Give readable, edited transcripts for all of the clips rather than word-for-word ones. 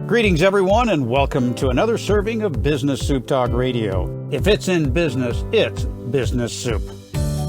Greetings, everyone, and welcome to another serving of Business Soup Talk Radio. If it's in business, it's Business Soup.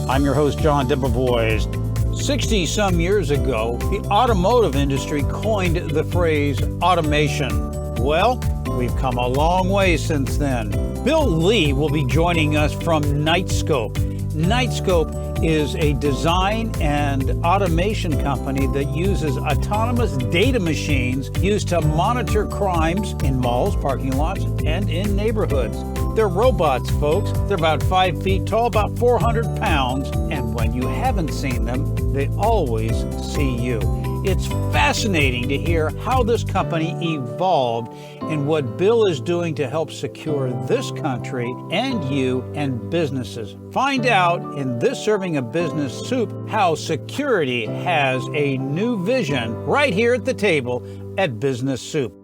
I'm your host, John Debevoise. 60-some years ago, the automotive industry coined the phrase automation. Well, we've come a long way since then. Bill Lee will be joining us from Knightscope. Knightscope is a design and automation company that uses autonomous data machines used to monitor crimes in malls, parking lots, and in neighborhoods. They're robots, folks. They're about 5 feet tall, about 400 pounds, and when you haven't seen them, they always see you. It's fascinating to hear how this company evolved and what Bill is doing to help secure this country and you and businesses. Find out in this serving of Business Soup how security has a new vision right here at the table at Business Soup.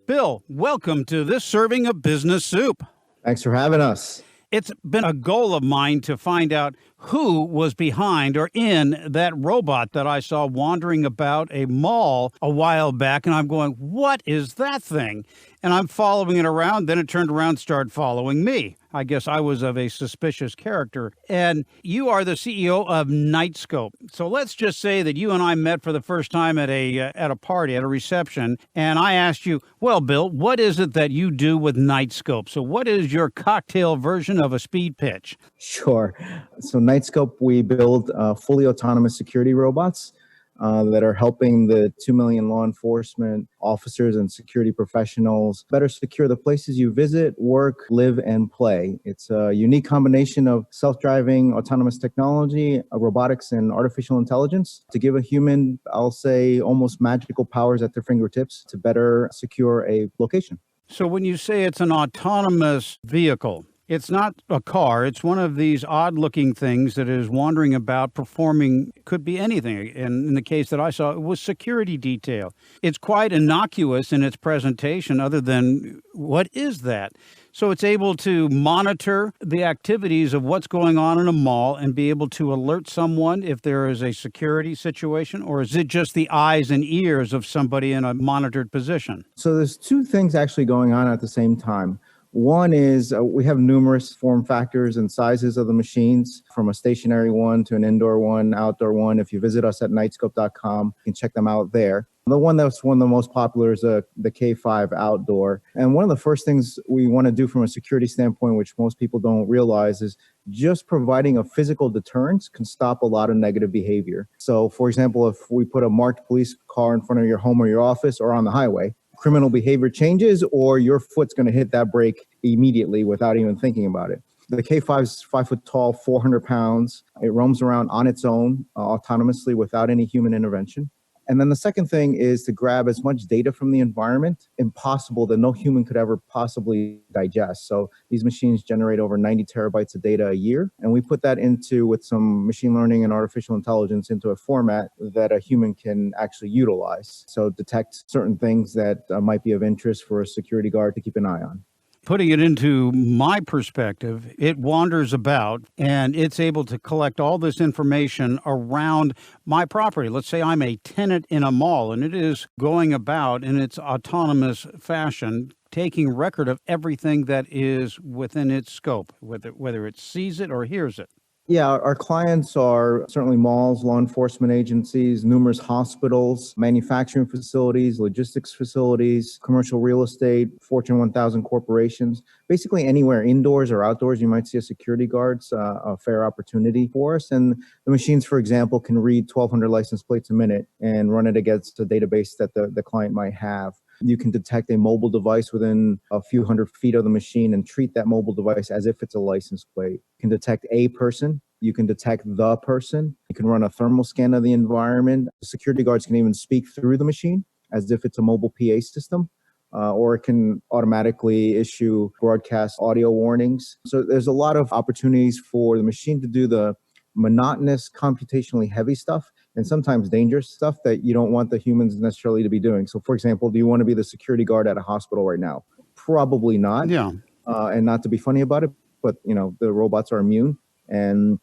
Bill, welcome to this serving of Business Soup. Thanks for having us. It's been a goal of mine to find out who was behind or in that robot that I saw wandering about a mall a while back. And I'm going, what is that thing? And I'm following it around. Then it turned around and started following me. I guess I was of a suspicious character. And you are the CEO of Knightscope. So let's just say that you and I met for the first time at a party, at a reception. And I asked you, well, Bill, what is it that you do with Knightscope? So what is your cocktail version of a speed pitch? Sure. So Knightscope, we build fully autonomous security robots that are helping the 2 million law enforcement officers and security professionals better secure the places you visit, work, live, and play. It's a unique combination of self-driving autonomous technology, robotics, and artificial intelligence to give a human, I'll say, almost magical powers at their fingertips to better secure a location. So when you say it's an autonomous vehicle, it's not a car. It's one of these odd-looking things that is wandering about, performing, could be anything. And in the case that I saw, it was security detail. It's quite innocuous in its presentation other than, what is that? So it's able to monitor the activities of what's going on in a mall and be able to alert someone if there is a security situation, or is it just the eyes and ears of somebody in a monitored position? So there's two things actually going on at the same time. One is we have numerous form factors and sizes of the machines, from a stationary one to an indoor one, outdoor one. If you visit us at knightscope.com, you can check them out there. The one that's one of the most popular is the K5 outdoor. And one of the first things we want to do from a security standpoint, which most people don't realize, is just providing a physical deterrence can stop a lot of negative behavior. So, for example, if we put a marked police car in front of your home or your office or on the highway, criminal behavior changes, or your foot's going to hit that brake immediately without even thinking about it. The K5 is 5 foot tall, 400 pounds. It roams around on its own, autonomously, without any human intervention. And then the second thing is to grab as much data from the environment impossible that no human could ever possibly digest. So these machines generate over 90 terabytes of data a year. And we put that into, with some machine learning and artificial intelligence, into a format that a human can actually utilize. So detect certain things that might be of interest for a security guard to keep an eye on. Putting it into my perspective, it wanders about and it's able to collect all this information around my property. Let's say I'm a tenant in a mall and it is going about in its autonomous fashion, taking record of everything that is within its scope, whether it sees it or hears it. Yeah, our clients are certainly malls, law enforcement agencies, numerous hospitals, manufacturing facilities, logistics facilities, commercial real estate, Fortune 1000 corporations. Basically anywhere indoors or outdoors, you might see a security guard's a fair opportunity for us. And the machines, for example, can read 1,200 license plates a minute and run it against a database that the client might have. You can detect a mobile device within a few hundred feet of the machine and treat that mobile device as if it's a license plate. You can detect a person. You can detect the person. You can run a thermal scan of the environment. The security guards can even speak through the machine as if it's a mobile PA system, or it can automatically issue broadcast audio warnings. So there's a lot of opportunities for the machine to do the monotonous, computationally heavy stuff and sometimes dangerous stuff that you don't want the humans necessarily to be doing. So, for example, do you want to be the security guard at a hospital right now? Probably not. Yeah. And not to be funny about it, but the robots are immune and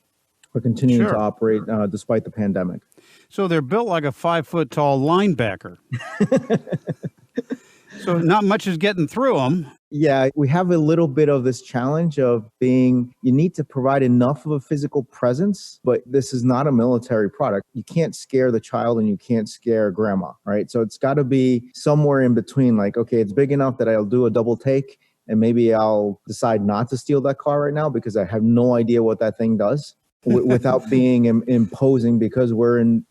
are continuing to operate despite the pandemic. So they're built like a 5 foot tall linebacker. So not much is getting through them. Yeah, we have a little bit of this challenge of being, you need to provide enough of a physical presence, but this is not a military product. You can't scare the child and you can't scare grandma, right? So it's got to be somewhere in between, like, okay, it's big enough that I'll do a double take and maybe I'll decide not to steal that car right now because I have no idea what that thing does without being imposing because we're in,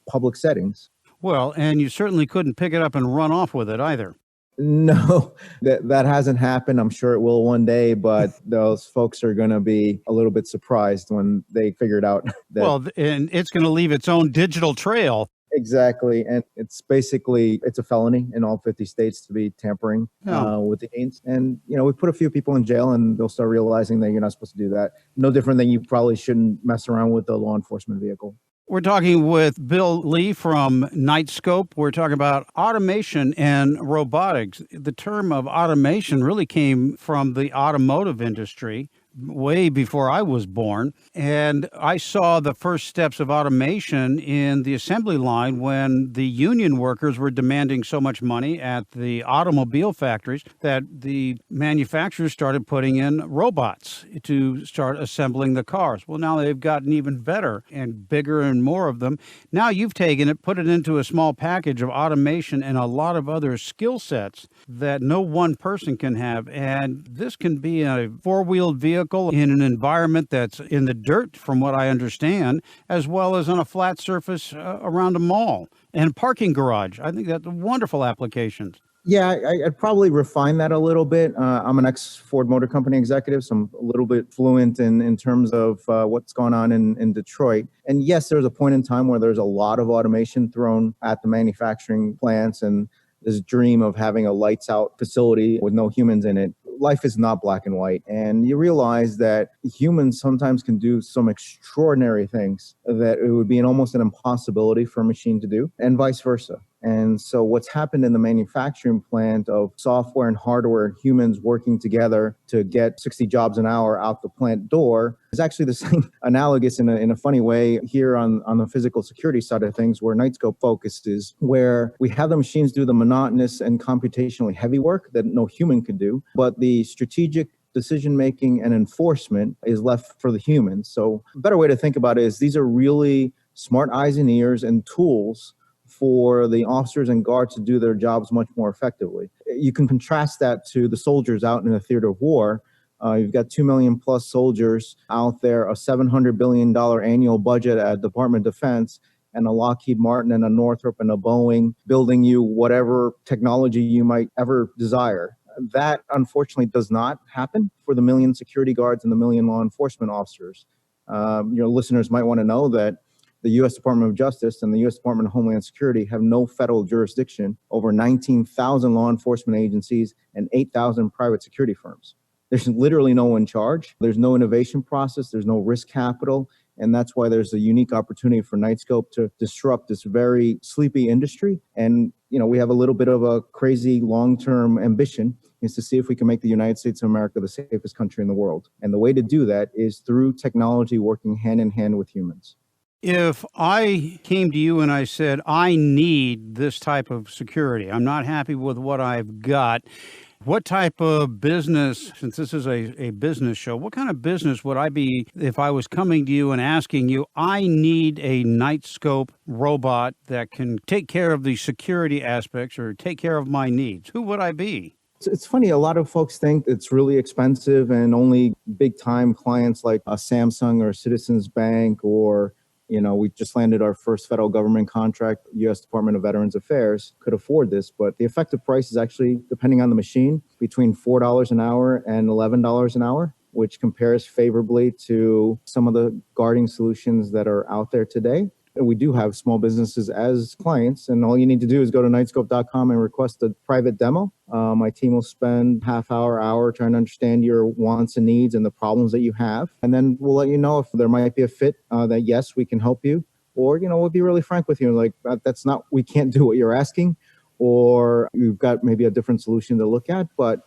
public settings. Well, and you certainly couldn't pick it up and run off with it either. No, that hasn't happened. I'm sure it will one day, but those folks are going to be a little bit surprised when they figure it out. Well, and it's going to leave its own digital trail. Exactly. And it's a felony in all 50 states to be tampering with the gains. And, we put a few people in jail and they'll start realizing that you're not supposed to do that. No different than you probably shouldn't mess around with a law enforcement vehicle. We're talking with Bill Lee from Knightscope. We're talking about automation and robotics. The term of automation really came from the automotive industry way before I was born. And I saw the first steps of automation in the assembly line when the union workers were demanding so much money at the automobile factories that the manufacturers started putting in robots to start assembling the cars. Well, now they've gotten even better and bigger and more of them. Now you've taken it, put it into a small package of automation and a lot of other skill sets that no one person can have. And this can be a four-wheeled vehicle in an environment that's in the dirt, from what I understand, as well as on a flat surface around a mall and parking garage. I think that's wonderful applications. Yeah, I'd probably refine that a little bit. I'm an ex-Ford Motor Company executive, so I'm a little bit fluent in terms of what's going on in Detroit. And yes, there's a point in time where there's a lot of automation thrown at the manufacturing plants and this dream of having a lights out facility with no humans in it. Life is not black and white. And you realize that humans sometimes can do some extraordinary things that it would be almost an impossibility for a machine to do, and vice versa. And so what's happened in the manufacturing plant of software and hardware, humans working together to get 60 jobs an hour out the plant door is actually the same analogous in a funny way here on the physical security side of things where Knightscope focuses, where we have the machines do the monotonous and computationally heavy work that no human could do, but the strategic decision-making and enforcement is left for the humans. So a better way to think about it is these are really smart eyes and ears and tools for the officers and guards to do their jobs much more effectively. You can contrast that to the soldiers out in the theater of war. You've got 2 million plus soldiers out there, a $700 billion annual budget at Department of Defense, and a Lockheed Martin and a Northrop and a Boeing building you whatever technology you might ever desire. That, unfortunately, does not happen for the million security guards and the million law enforcement officers. Your listeners might want to know that the U.S. Department of Justice and the U.S. Department of Homeland Security have no federal jurisdiction over 19,000 law enforcement agencies and 8,000 private security firms. There's literally no one in charge. There's no innovation process. There's no risk capital. And that's why there's a unique opportunity for Knightscope to disrupt this very sleepy industry. And, we have a little bit of a crazy long-term ambition is to see if we can make the United States of America the safest country in the world. And the way to do that is through technology working hand in hand with humans. If I came to you and I said, I need this type of security, I'm not happy with what I've got, what type of business, since this is a business show, what kind of business would I be if I was coming to you and asking you, I need a Knightscope robot that can take care of the security aspects or take care of my needs? Who would I be? It's funny, a lot of folks think it's really expensive and only big time clients like a Samsung or Citizens Bank or we just landed our first federal government contract, U.S. Department of Veterans Affairs, could afford this. But the effective price is actually, depending on the machine, between $4 an hour and $11 an hour, which compares favorably to some of the guarding solutions that are out there today. We do have small businesses as clients, and all you need to do is go to knightscope.com and request a private demo. My team will spend half hour trying to understand your wants and needs and the problems that you have. And then we'll let you know if there might be a fit that, yes, we can help you. Or, we'll be really frank with you, like, we can't do what you're asking, or you've got maybe a different solution to look at. But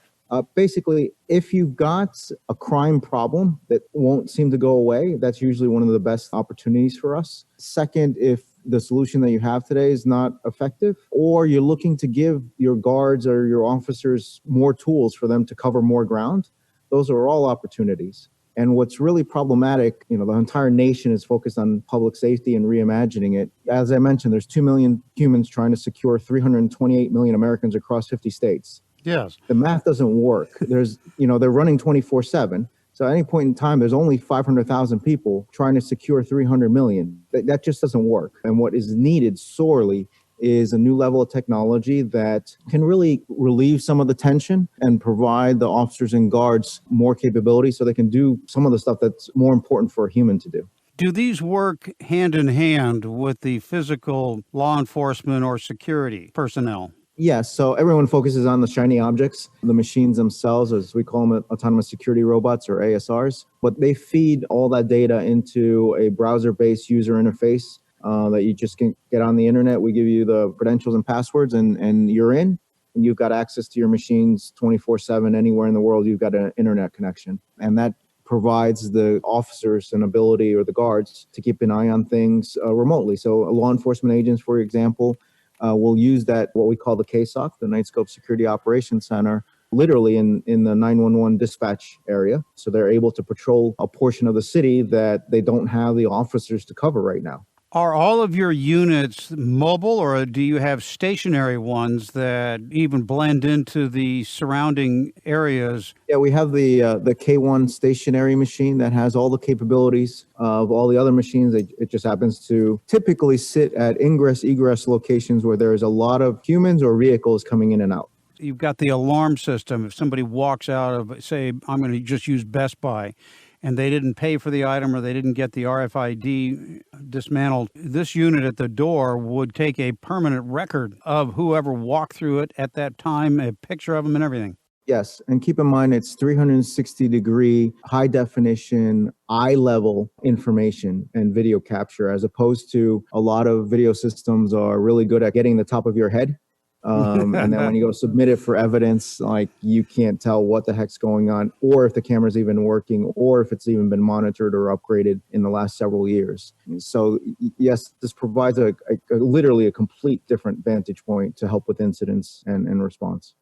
basically, if you've got a crime problem that won't seem to go away, that's usually one of the best opportunities for us. Second, if the solution that you have today is not effective, or you're looking to give your guards or your officers more tools for them to cover more ground, those are all opportunities. And what's really problematic, the entire nation is focused on public safety and reimagining it. As I mentioned, there's 2 million humans trying to secure 328 million Americans across 50 states. Yes. The math doesn't work. They're running 24/7. So at any point in time, there's only 500,000 people trying to secure 300 million. That just doesn't work. And what is needed sorely is a new level of technology that can really relieve some of the tension and provide the officers and guards more capability so they can do some of the stuff that's more important for a human to do. Do these work hand in hand with the physical law enforcement or security personnel? Yes, so everyone focuses on the shiny objects, the machines themselves, as we call them, autonomous security robots or ASRs. But they feed all that data into a browser-based user interface that you just can get on the internet. We give you the credentials and passwords, and you're in, and you've got access to your machines 24/7 anywhere in the world. You've got an internet connection, and that provides the officers an ability, or the guards, to keep an eye on things remotely. So law enforcement agents, for example, will use that, what we call the KSOC, the Nightscope Security Operations Center, literally in the 911 dispatch area. So they're able to patrol a portion of the city that they don't have the officers to cover right now. Are all of your units mobile, or do you have stationary ones that even blend into the surrounding areas? Yeah, we have the K1 stationary machine that has all the capabilities of all the other machines. It just happens to typically sit at ingress-egress locations where there is a lot of humans or vehicles coming in and out. You've got the alarm system. If somebody walks out of, say, I'm going to just use Best Buy, and they didn't pay for the item or they didn't get the RFID dismantled, this unit at the door would take a permanent record of whoever walked through it at that time, a picture of them and everything. Yes, and keep in mind it's 360-degree, high-definition, eye-level information and video capture, as opposed to a lot of video systems are really good at getting the top of your head. And then when you go submit it for evidence, like, you can't tell what the heck's going on, or if the camera's even working, or if it's even been monitored or upgraded in the last several years. So yes, this provides literally a complete different vantage point to help with incidents and response.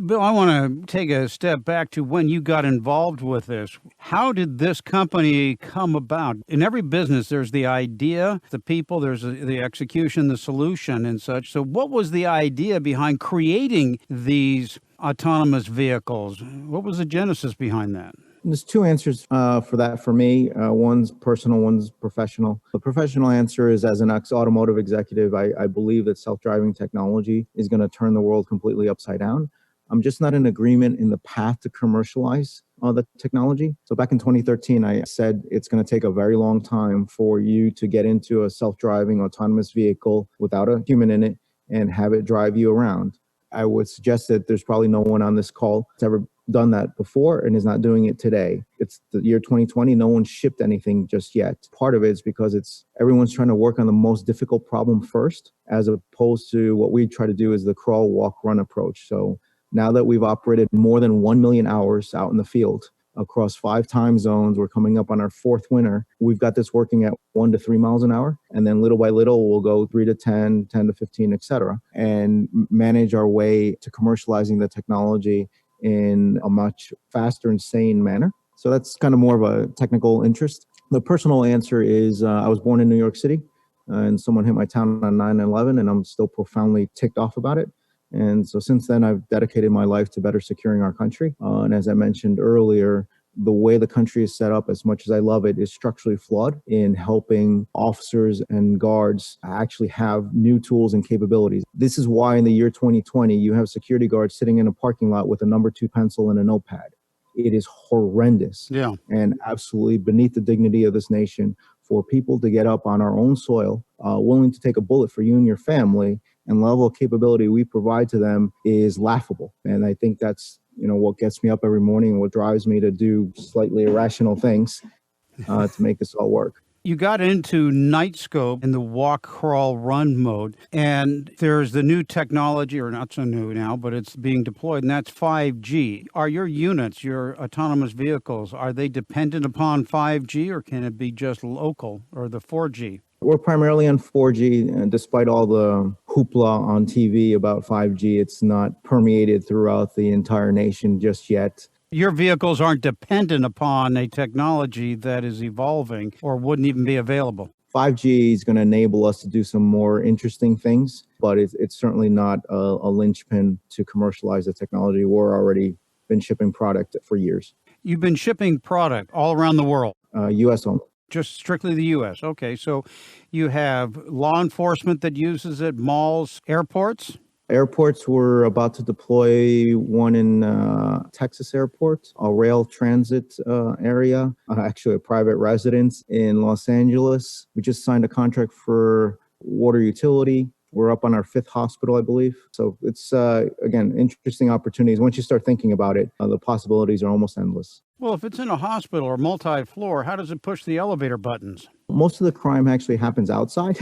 Bill, I want to take a step back to when you got involved with this. How did this company come about? In every business, there's the idea, the people, there's the execution, the solution and such. So what was the idea behind creating these autonomous vehicles? What was the genesis behind that? There's two answers for that for me. One's personal, one's professional. The professional answer is, as an ex-automotive executive, I believe that self-driving technology is going to turn the world completely upside down. I'm just not in agreement in the path to commercialize the technology. So back in 2013, I said it's going to take a very long time for you to get into a self-driving autonomous vehicle without a human in it and have it drive you around. I would suggest that there's probably no one on this call that's ever done that before and is not doing it today. It's the year 2020. No one shipped anything just yet. Part of it is because everyone's trying to work on the most difficult problem first, as opposed to what we try to do is the crawl, walk, run approach. So now that we've operated more than 1 million hours out in the field across 5 time zones, we're coming up on our 4th winter. We've got this working at 1 to 3 miles an hour. And then little by little, we'll go 3 to 10, 10 to 15, et cetera, and manage our way to commercializing the technology in a much faster and sane manner. So that's kind of more of a technical interest. The personal answer is I was born in New York City, and someone hit my town on 9/11, and I'm still profoundly ticked off about it. And so since then, I've dedicated my life to better securing our country. And as I mentioned earlier, the way the country is set up, as much as I love it, is structurally flawed in helping officers and guards actually have new tools and capabilities. This is why in the year 2020, you have security guards sitting in a parking lot with a number 2 pencil and a notepad. It is horrendous. Yeah. And absolutely beneath the dignity of this nation for people to get up on our own soil, willing to take a bullet for you and your family, and level of capability we provide to them is laughable. And I think that's, what gets me up every morning and what drives me to do slightly irrational things to make this all work. You got into Nightscope in the walk, crawl, run mode, and there's the new technology, or not so new now, but it's being deployed, and that's 5G. Are your units, your autonomous vehicles, are they dependent upon 5G, or can it be just local, or the 4G? We're primarily on 4G, and despite all the hoopla on TV about 5G, it's not permeated throughout the entire nation just yet. Your vehicles aren't dependent upon a technology that is evolving or wouldn't even be available. 5G is going to enable us to do some more interesting things, but it's certainly not a linchpin to commercialize the technology. We're already been shipping product for years. You've been shipping product all around the world. U.S. only. Just strictly the U.S. Okay, so you have law enforcement that uses it, malls, airports? Airports, we're about to deploy one in Texas Airport, a rail transit area, actually a private residence in Los Angeles. We just signed a contract for water utility. We're up on our 5th hospital, I believe. So it's, again, interesting opportunities. Once you start thinking about it, the possibilities are almost endless. Well, if it's in a hospital or multi-floor, how does it push the elevator buttons? Most of the crime actually happens outside.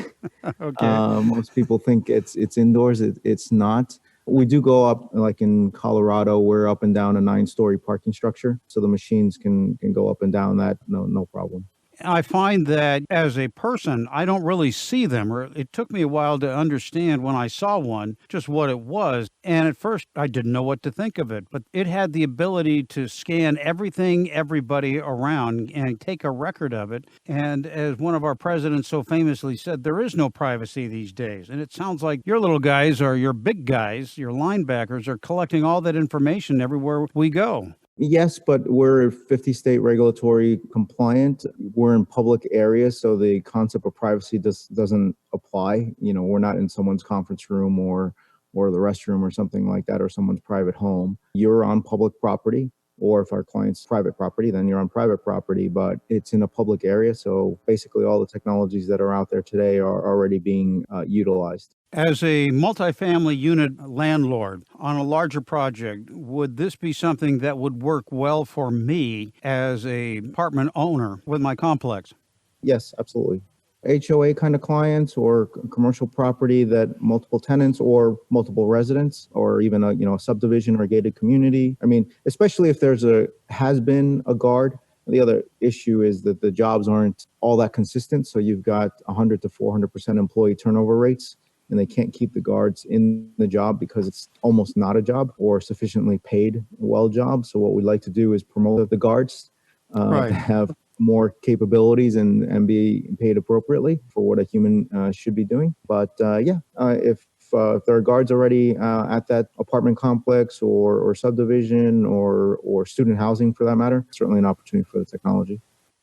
Okay. Most people think it's indoors. It's not. We do go up, like in Colorado, we're up and down a 9-story parking structure. So the machines can go up and down that, no problem. I find that as a person, I don't really see them, or it took me a while to understand when I saw one just what it was. And at first, I didn't know what to think of it, but it had the ability to scan everything, everybody around and take a record of it. And as one of our presidents so famously said, there is no privacy these days. And it sounds like your little guys or your big guys, your linebackers, are collecting all that information everywhere we go. Yes, but we're 50 state regulatory compliant. We're in public areas, so the concept of privacy doesn't apply. We're not in someone's conference room or the restroom or something like that, or someone's private home. You're on public property, or if our client's private property, then you're on private property, but it's in a public area. So basically all the technologies that are out there today are already being utilized. As a multifamily unit landlord on a larger project, would this be something that would work well for me as a apartment owner with my complex? Yes, absolutely. HOA kind of clients or commercial property that multiple tenants or multiple residents, or even a subdivision or gated community. I mean, especially if has been a guard. The other issue is that the jobs aren't all that consistent. So you've got 100 to 400% employee turnover rates, and they can't keep the guards in the job because it's almost not a job or sufficiently paid well job. So what we'd like to do is promote the guards to have more capabilities and be paid appropriately for what a human should be doing. But if there are guards already at that apartment complex or subdivision or student housing for that matter, certainly an opportunity for the technology.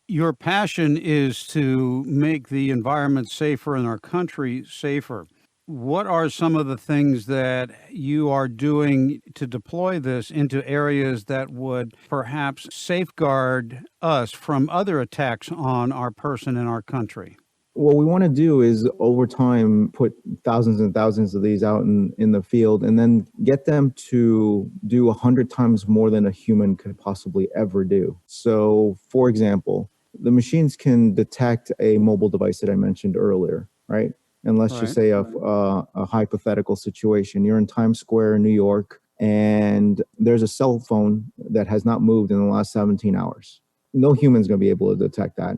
Your passion is to make the environment safer and our country safer. What are some of the things that you are doing to deploy this into areas that would perhaps safeguard us from other attacks on our person and our country? What we want to do is over time put thousands and thousands of these out in the field and then get them to do 100 times more than a human could possibly ever do. So, for example, the machines can detect a mobile device that I mentioned earlier, right? And let's just say a hypothetical situation. You're in Times Square in New York, and there's a cell phone that has not moved in the last 17 hours. No human's going to be able to detect that.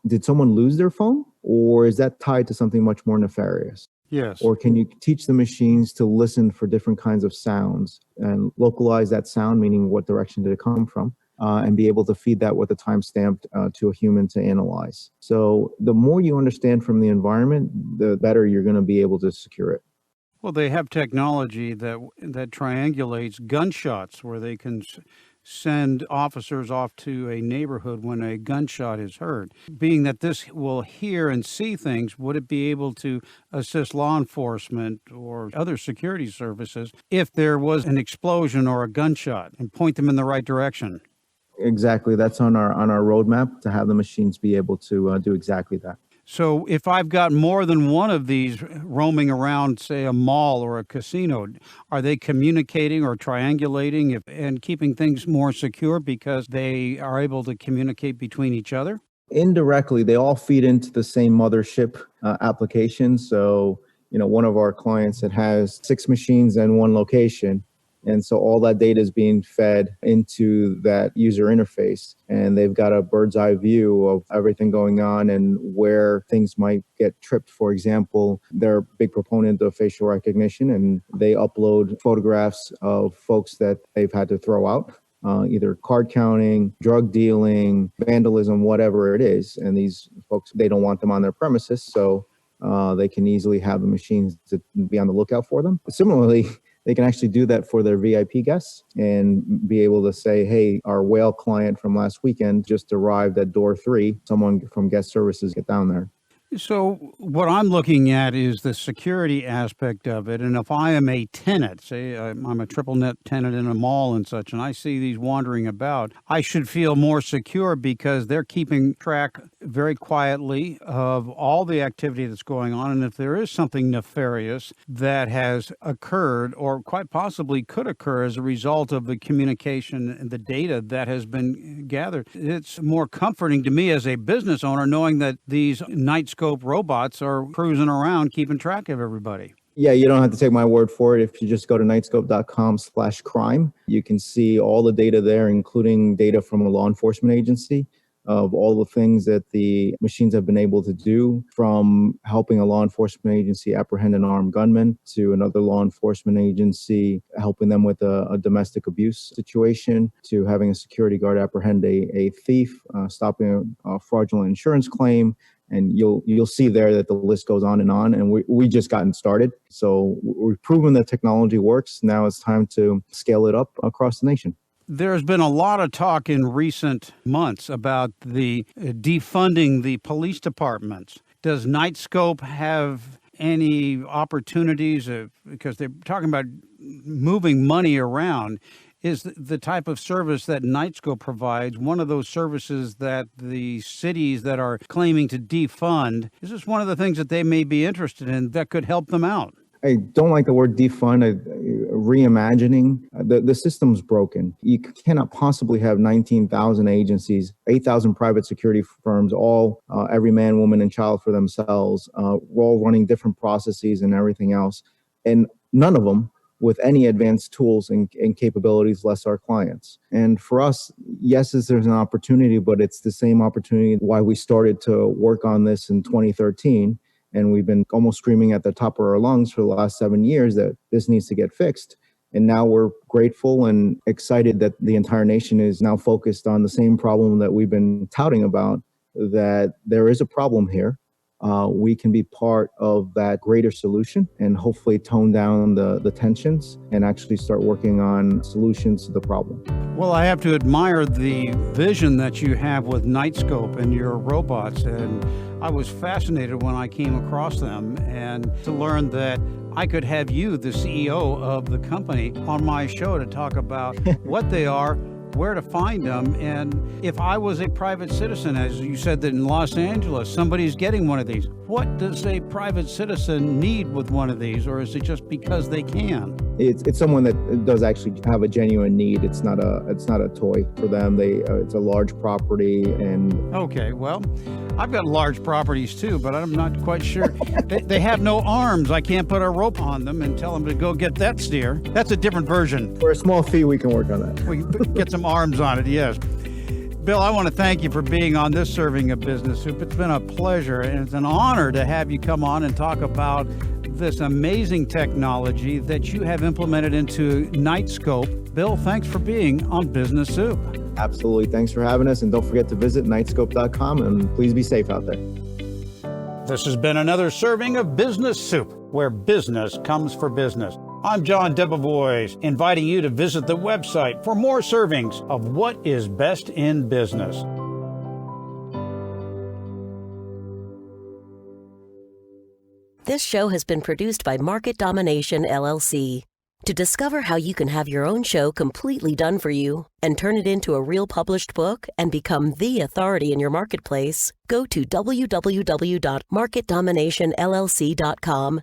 Did someone lose their phone? Or is that tied to something much more nefarious? Yes. Or can you teach the machines to listen for different kinds of sounds and localize that sound, meaning what direction did it come from? And be able to feed that with a timestamp to a human to analyze. So the more you understand from the environment, the better you're going to be able to secure it. Well, they have technology that triangulates gunshots where they can send officers off to a neighborhood when a gunshot is heard. Being that this will hear and see things, would it be able to assist law enforcement or other security services if there was an explosion or a gunshot and point them in the right direction? Exactly. That's on our roadmap to have the machines be able to do exactly that. So if I've got more than one of these roaming around, say, a mall or a casino, are they communicating or triangulating and keeping things more secure because they are able to communicate between each other? Indirectly, they all feed into the same mothership application. So, one of our clients that has 6 machines in one location, And so all that data is being fed into that user interface. And they've got a bird's eye view of everything going on and where things might get tripped. For example, they're a big proponent of facial recognition, and they upload photographs of folks that they've had to throw out. Either card counting, drug dealing, vandalism, whatever it is. And these folks, they don't want them on their premises, so they can easily have the machines to be on the lookout for them. Similarly, they can actually do that for their VIP guests and be able to say, hey, our whale client from last weekend just arrived at door 3. Someone from guest services get down there. So what I'm looking at is the security aspect of it. And if I am a tenant, say I'm a triple net tenant in a mall and such, and I see these wandering about, I should feel more secure because they're keeping track very quietly of all the activity that's going on. And if there is something nefarious that has occurred or quite possibly could occur as a result of the communication and the data that has been gathered, it's more comforting to me as a business owner knowing that these Knightscope robots are cruising around keeping track of everybody. Yeah, you don't have to take my word for it. If you just go to knightscope.com/crime, you can see all the data there, including data from a law enforcement agency of all the things that the machines have been able to do, from helping a law enforcement agency apprehend an armed gunman to another law enforcement agency helping them with a domestic abuse situation, to having a security guard apprehend a thief, stopping a fraudulent insurance claim. And you'll see there that the list goes on. And we just gotten started. So we've proven that technology works. Now it's time to scale it up across the nation. There's been a lot of talk in recent months about the defunding the police departments. Does Knightscope have any opportunities because they're talking about moving money around? Is the type of service that Knightscope provides one of those services that the cities that are claiming to defund, is this one of the things that they may be interested in that could help them out? I don't like the word defund. Reimagining. The system's broken. You cannot possibly have 19,000 agencies, 8,000 private security firms, all every man, woman, and child for themselves, all running different processes and everything else. And none of them with any advanced tools and capabilities, less our clients. And for us, yes, there's an opportunity, but it's the same opportunity why we started to work on this in 2013. And we've been almost screaming at the top of our lungs for the last 7 years that this needs to get fixed. And now we're grateful and excited that the entire nation is now focused on the same problem that we've been touting about, that there is a problem here. We can be part of that greater solution and hopefully tone down the tensions and actually start working on solutions to the problem. Well, I have to admire the vision that you have with Knightscope and your robots. And I was fascinated when I came across them, and to learn that I could have you, the CEO of the company, on my show to talk about what they are, where to find them. And if I was a private citizen, as you said that in Los Angeles, somebody's getting one of these, what does a private citizen need with one of these? Or is it just because they can? It's someone that does actually have a genuine need. It's not a toy for them. It's a large property. And okay, well, I've got large properties too, but I'm not quite sure. They have no arms. I can't put a rope on them and tell them to go get that steer. That's a different version. For a small fee, we can work on that. We can get some arms on it, yes. Bill, I want to thank you for being on this serving of Business Soup. It's been a pleasure, and it's an honor to have you come on and talk about this amazing technology that you have implemented into Knightscope. Bill, thanks for being on Business Soup. Absolutely. Thanks for having us. And don't forget to visit knightscope.com, and please be safe out there. This has been another serving of Business Soup, where business comes for business. I'm John Debevoise, inviting you to visit the website for more servings of what is best in business. This show has been produced by Market Domination, LLC. To discover how you can have your own show completely done for you and turn it into a real published book and become the authority in your marketplace, go to www.marketdominationllc.com